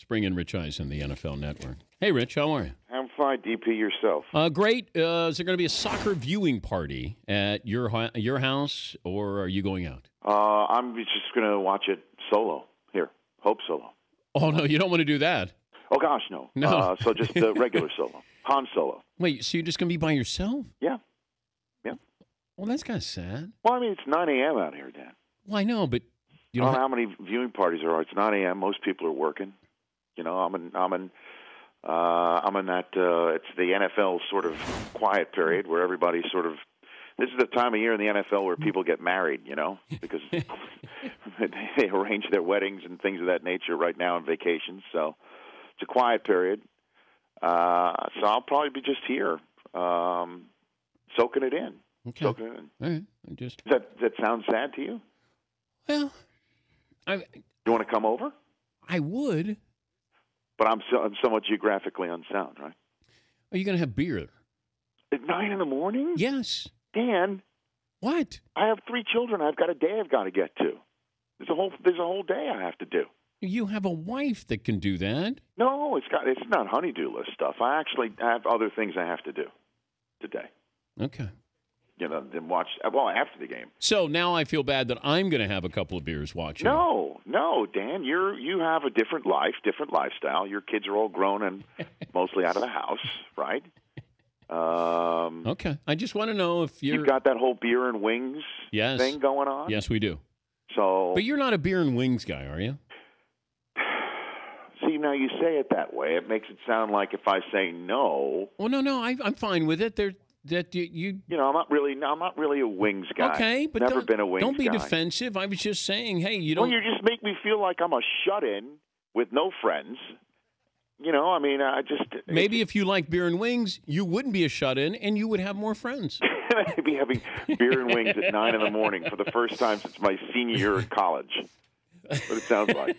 bring in Rich Eisen, the NFL Network. Hey, Rich, how are you? I'm fine, DP. Yourself? Great. Is there going to be a soccer viewing party at your house, or are you going out? I'm just going to watch it solo here. Hope solo. Oh, no, you don't want to do that. Oh, gosh, no. No. So just the regular solo. Han Solo. Wait, so you're just going to be by yourself? Yeah. Well, that's kind of sad. Well, I mean, it's 9 a.m. out here, Dan. Well, I know, but you I don't don't know how many viewing parties there are. It's 9 a.m. Most people are working. You know, I'm in that. It's the NFL sort of quiet period where everybody sort of. This is the time of year in the NFL where people get married. You know, because they arrange their weddings and things of that nature right now on vacations. So it's a quiet period. So I'll probably be just here, soaking it in. Okay. Soaking it in. All right. Does that sound sad to you? Well, You want to come over? I would. But I'm somewhat geographically unsound, right? Are you going to have beer? At 9 in the morning? Yes. Dan, What? I have 3 children. I've got a day I've got to get to. There's a whole day I have to do. You have a wife that can do that. No, it's not honeydew list stuff. I actually have other things I have to do today. Okay. You know, then watch after the game. So now I feel bad that I'm going to have a couple of beers watching. No, Dan, you have a different life, different lifestyle. Your kids are all grown and mostly out of the house, right? Okay. I just want to know if you've got that whole beer and wings thing going on. Yes, we do. So, but you're not a beer and wings guy, are you? See, now you say it that way. It makes it sound like if I say no. Well, no, I'm fine with it. You know, I'm not really a wings guy. Okay, but never been a wings guy. Don't be defensive. I was just saying, hey, you don't. Well, you just make me feel like I'm a shut-in with no friends. You know, I mean, maybe if you like beer and wings, you wouldn't be a shut-in, and you would have more friends. I'd be having beer and wings at 9 in the morning for the first time since my senior year in college. That's what it sounds like.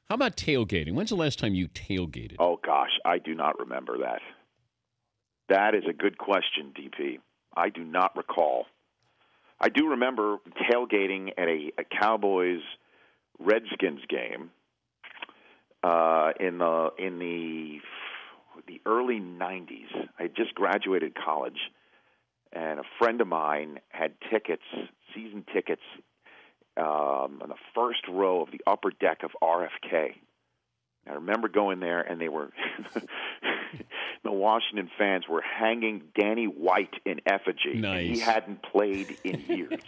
How about tailgating? When's the last time you tailgated? Oh, gosh, I do not remember that. That is a good question, DP. I do not recall. I do remember tailgating at a Cowboys-Redskins game in the early 90s. I had just graduated college, and a friend of mine had season tickets, on the first row of the upper deck of RFK. I remember going there, and they were the Washington fans were hanging Danny White in effigy. Nice. He hadn't played in years,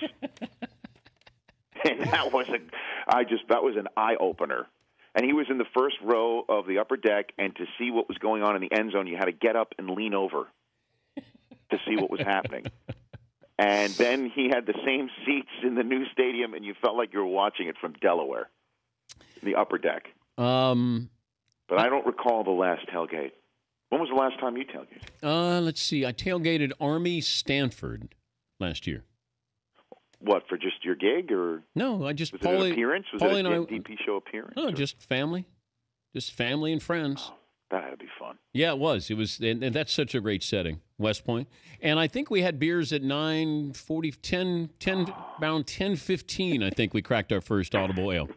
and that was an eye opener. And he was in the first row of the upper deck, and to see what was going on in the end zone, you had to get up and lean over to see what was happening. And then he had the same seats in the new stadium, and you felt like you were watching it from Delaware, the upper deck. But I don't recall the last tailgate. When was the last time you tailgated? Let's see. I tailgated Army Stanford last year. What, for just your gig, or no? I just was it an appearance? Was it a DP show appearance? No, just family and friends. Oh, that had to be fun. Yeah, it was. It was, and that's such a great setting, West Point. And I think we had beers at 10, around 10:15. I think we cracked our first Audible Ale.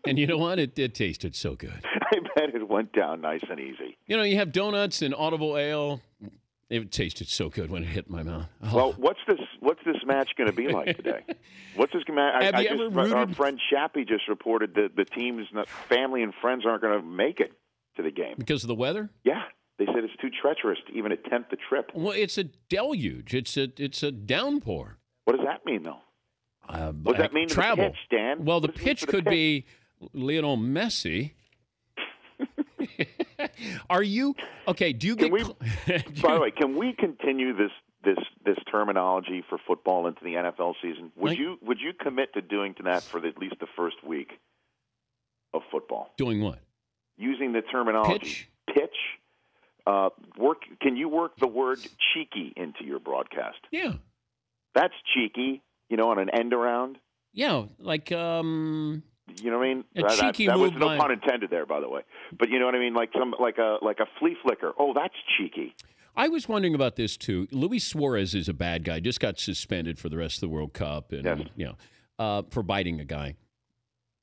And you know what? It tasted so good. I bet it went down nice and easy. You know, you have donuts and Audible Ale. It tasted so good when it hit my mouth. Oh. Well, what's this match going to be like today? What's this match? Our friend Shappy just reported that the team's family and friends aren't going to make it to the game because of the weather. Yeah, they said it's too treacherous to even attempt the trip. Well, it's a deluge. It's a downpour. What does that mean, though? What does that mean to travel. the pitch, Dan? Well, the pitch could be Lionel Messi. Are you okay? Do you get? By the way, can we continue this terminology for football into the NFL season? Would you commit to doing that for at least the first week of football? Doing what? Using the terminology pitch. Can you work the word cheeky into your broadcast? Yeah, that's cheeky. You know, on an end around. Yeah, like You know what I mean? Cheeky that was move no pun intended there, by the way. But you know what I mean? Like a flea flicker. Oh, that's cheeky. I was wondering about this too. Luis Suarez is a bad guy. Just got suspended for the rest of the World Cup, and yes. for biting a guy.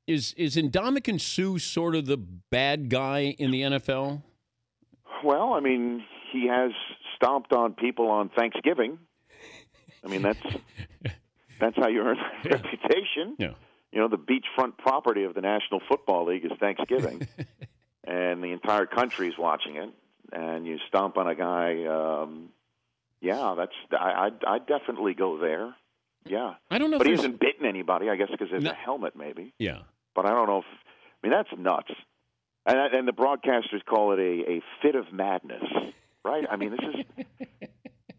Is Ndamukong Suh sort of the bad guy in the NFL? Well, I mean, he has stomped on people on Thanksgiving. I mean, that's how you earn a reputation. Yeah. You know, the beachfront property of the National Football League is Thanksgiving, and the entire country's watching it. And you stomp on a guy. I'd definitely go there. Yeah, I don't know, but he hasn't bitten anybody. I guess because there's a helmet, maybe. Yeah, but I don't know if. I mean, that's nuts. And the broadcasters call it a fit of madness, right? I mean, this is.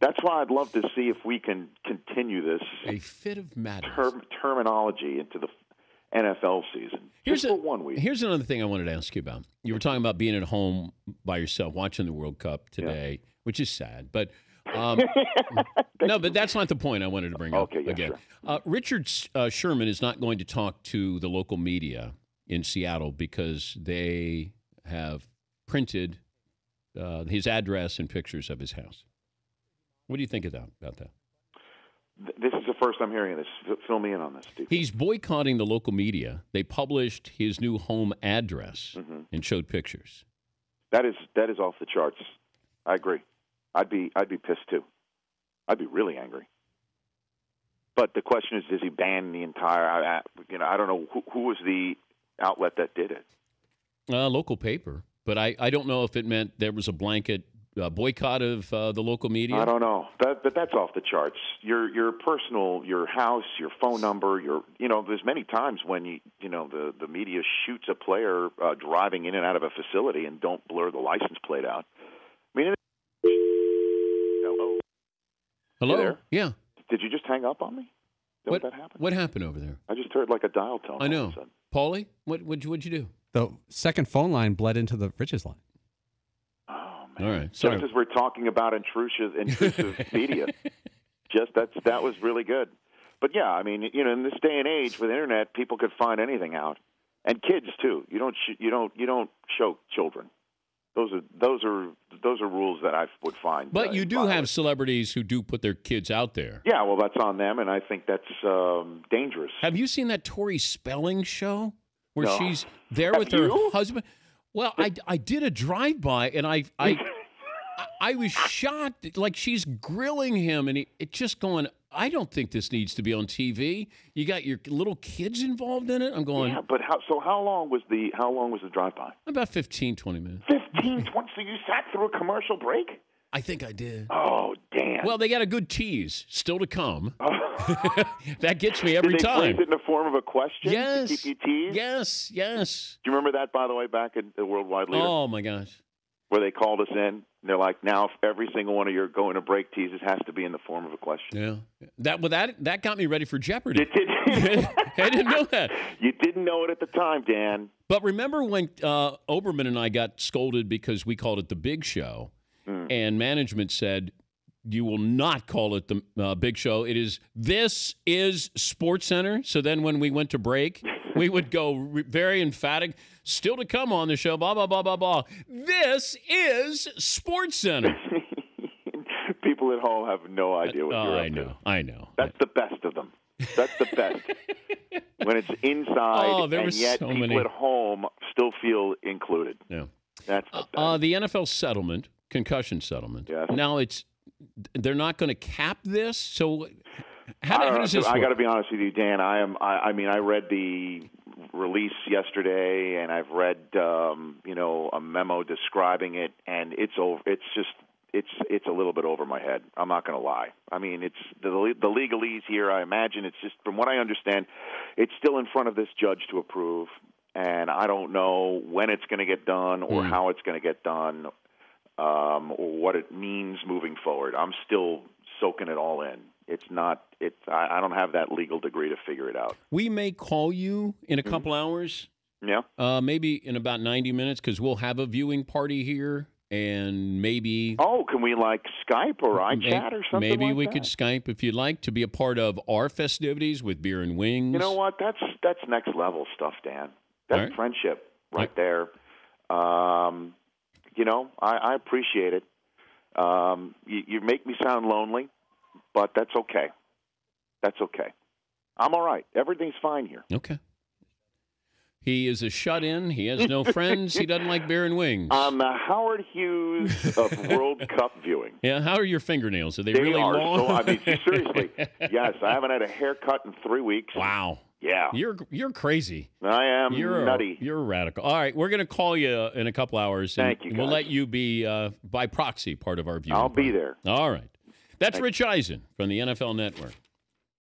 That's why I'd love to see if we can continue this a fit of madness terminology into the NFL season. Just for 1 week. Here's another thing I wanted to ask you about. You were talking about being at home by yourself watching the World Cup today, which is sad, but. No, but that's not the point I wanted to bring up again. Sure. Richard Sherman is not going to talk to the local media in Seattle because they have printed his address and pictures of his house. What do you think about that? This is the first I'm hearing of this. Fill me in on this, Steve. He's boycotting the local media. They published his new home address and showed pictures. That is off the charts. I agree. I'd be pissed too. I'd be really angry. But the question is, does he ban the entire? I don't know who was the outlet that did it. Local paper, but I don't know if it meant there was a blanket boycott of the local media. I don't know, but that's off the charts. Your personal, your house, your phone number, there's many times when the media shoots a player driving in and out of a facility and don't blur the license plate out. I mean. Hello? There? Yeah. Did you just hang up on me? What happened? What happened over there? I just heard like a dial tone. I know. Paulie, what'd you do? The second phone line bled into the Rich's line. Oh, man. All right. Sorry. Just as we're talking about intrusive media. That was really good. But yeah, I mean, in this day and age with internet, people could find anything out. And kids too. You don't show children. Those are rules that I would find. But you do have celebrities who do put their kids out there. Yeah, well, that's on them, and I think that's dangerous. Have you seen that Tori Spelling show where she's there Have with her you? husband? Well, I did a drive-by, and I was shocked. Like, she's grilling him, and it just going, I don't think this needs to be on TV. You got your little kids involved in it. I'm going. Yeah, but how long was the drive-by? About 15, 20 minutes. 15, 20. So you sat through a commercial break? I think I did. Oh, damn. Well, they got a good tease still to come. That gets me every time. Did they phrase it in the form of a question? Yes. To keep you teased? Yes. Do you remember that, by the way, back in the Worldwide Leader? Oh, my gosh. Where they called us in, and they're like, now every single one of your going to break teases has to be in the form of a question. Yeah. That got me ready for Jeopardy. It did. I didn't know that. You didn't know it at the time, Dan. But remember when Oberman and I got scolded because we called it the Big Show, and management said, you will not call it the Big Show. This is Sports Center. So then when we went to break, we would go very emphatic. Still to come on the show, blah, blah, blah, blah, blah. This is Sports Center. People at home have no idea what you're up to. I know. That's the best of them. That's the best. When it's inside, and yet people at home still feel included. Yeah. That's the best. The NFL settlement, concussion settlement. Yes. Now they're not going to cap this. So how does this work? I got to be honest with you, Dan. I read the release yesterday, and I've read a memo describing it, and it's a little bit over my head. I'm not going to lie. I mean, it's the legalese here. I imagine it's just, from what I understand, it's still in front of this judge to approve, and I don't know when it's going to get done or how it's going to get done, or what it means moving forward. I'm still soaking it all in. I don't have that legal degree to figure it out. We may call you in a couple hours. Yeah. Maybe in about 90 minutes, because we'll have a viewing party here, and maybe. Oh, can we Skype or iChat or something? Maybe like we that? could Skype if you'd like to be a part of our festivities with beer and wings. You know what? That's next level stuff, Dan. That's friendship right there. I appreciate it. You make me sound lonely, but that's okay. That's okay. I'm all right. Everything's fine here. Okay. He is a shut-in. He has no friends. He doesn't like beer and wings. I'm the Howard Hughes of World Cup viewing. Yeah, how are your fingernails? Are they They really are. long? So, I mean, seriously, yes. I haven't had a haircut in 3 weeks. Wow. Yeah. You're crazy. I am nutty. You're a radical. All right, we're going to call you in a couple hours. And Thank you, guys. We'll let you be, by proxy, part of our viewing. I'll be there. All right. That's Rich Eisen from the NFL Network.